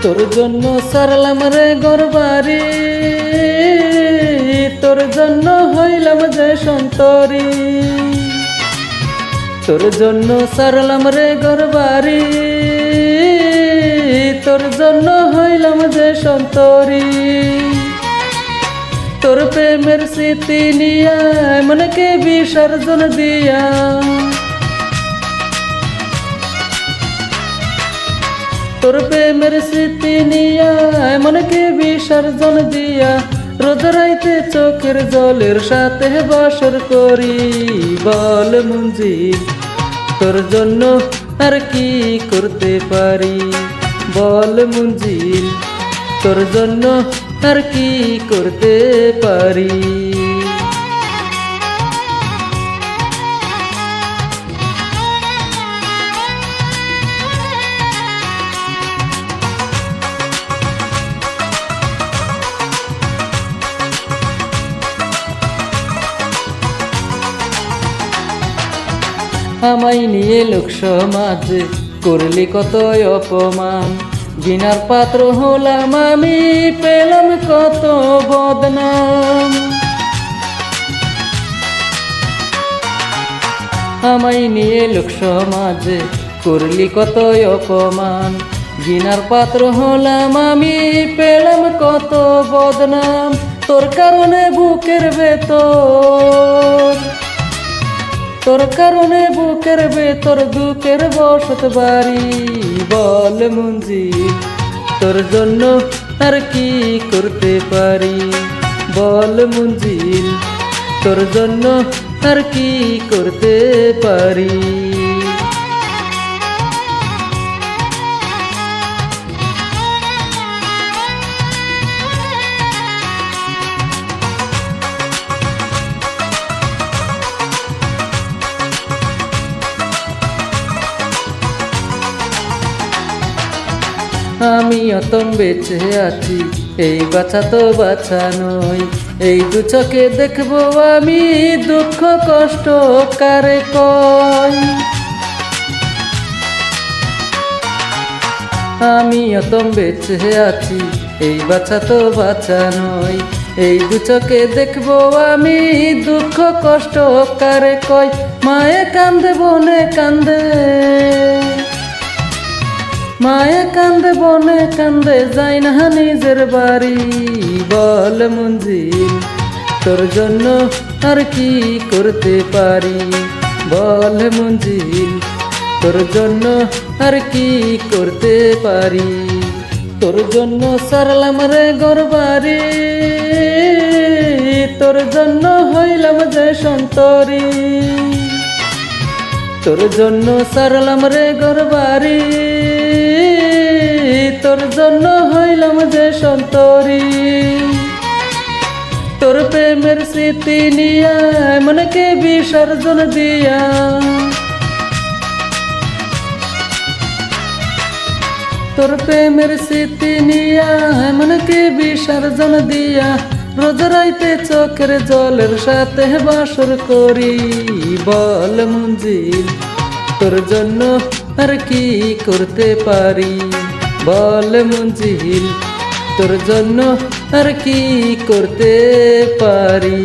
তোর জন্য সারলাম রে ঘরবাড়ি, তোর জন্য হইলাম যে সন্তরি। তোর জন্য সারলাম রে ঘরবাড়ি, তোর জন্য হইলাম যে সন্তরি। তোর প্রেমের স্মৃতি নিয়া মনকে বিসর্জন দিয়া, তোর প্রেমের স্মৃতি নিয়া মনকে বিসর্জন দিয়া, রোজ রাইতে চোখের জলের সাথে বাসর করি। বল মঞ্জিল তোর জন্য আর কি করতে পারি, বল মঞ্জিল তোর জন্য আর কি করতে পারি। আমায় নিয়ে লোক সমাজে করলি কত অপমান, ঘৃণার পাত্র হলাম আমি, পেলাম কত বদনাম। আমায় নিয়ে লোক সমাজে করলি কত অপমান, ঘৃণার পাত্র হলাম আমি, পেলাম কত বদনাম। তোর কারণে বুকের ভেতর, তোর কারণে বুকের ভেতর দুঃখের বসত বাড়ি। বল মঞ্জিল তোর জন্য আর কি করতে পারি, বল মঞ্জিল তোর জন্য আর কি করতে পারি। আমি অতম বেঁচে আছি, এই বাছা তো বাছা নই, এই দু চোখে দেখবো আমি দুঃখ কষ্ট কারে কই। আমি অতম বেঁচে আছি, এই বাছা তো বাছা নই, এই দু চোখে দেখবো আমি দুঃখ কষ্ট কারে কই। মায়ে কান্দে বনে কান্দে, মায়ে কান্দে বনে কান্দে যাই না নিজের বাড়ি। বল মঞ্জিল তোর জন্য আর কি করতে পারি, বল মঞ্জিল তোর জন্য আর কি করতে পারি। তোর জন্য সারলাম রে ঘরবাড়ি, তোর জন্য হইলাম যে সন্তরি। তোর জন্য সারলাম রে ঘরবাড়ি, তোর জন্য হইলাম যে সন্তরি। তোর প্রেমের স্মৃতি নিয়া মনকে বিসর্জন দিয়া, তোর প্রেমের স্মৃতি নিয়া মনকে বিসর্জন দিয়া, রোজ রাইতে চোখের জলের সাথে বাসর করি। বল মঞ্জিল তোর জন্য আর কি করতে পারি, বল মঞ্জিল তোর জন্য আর কি করতে পারি।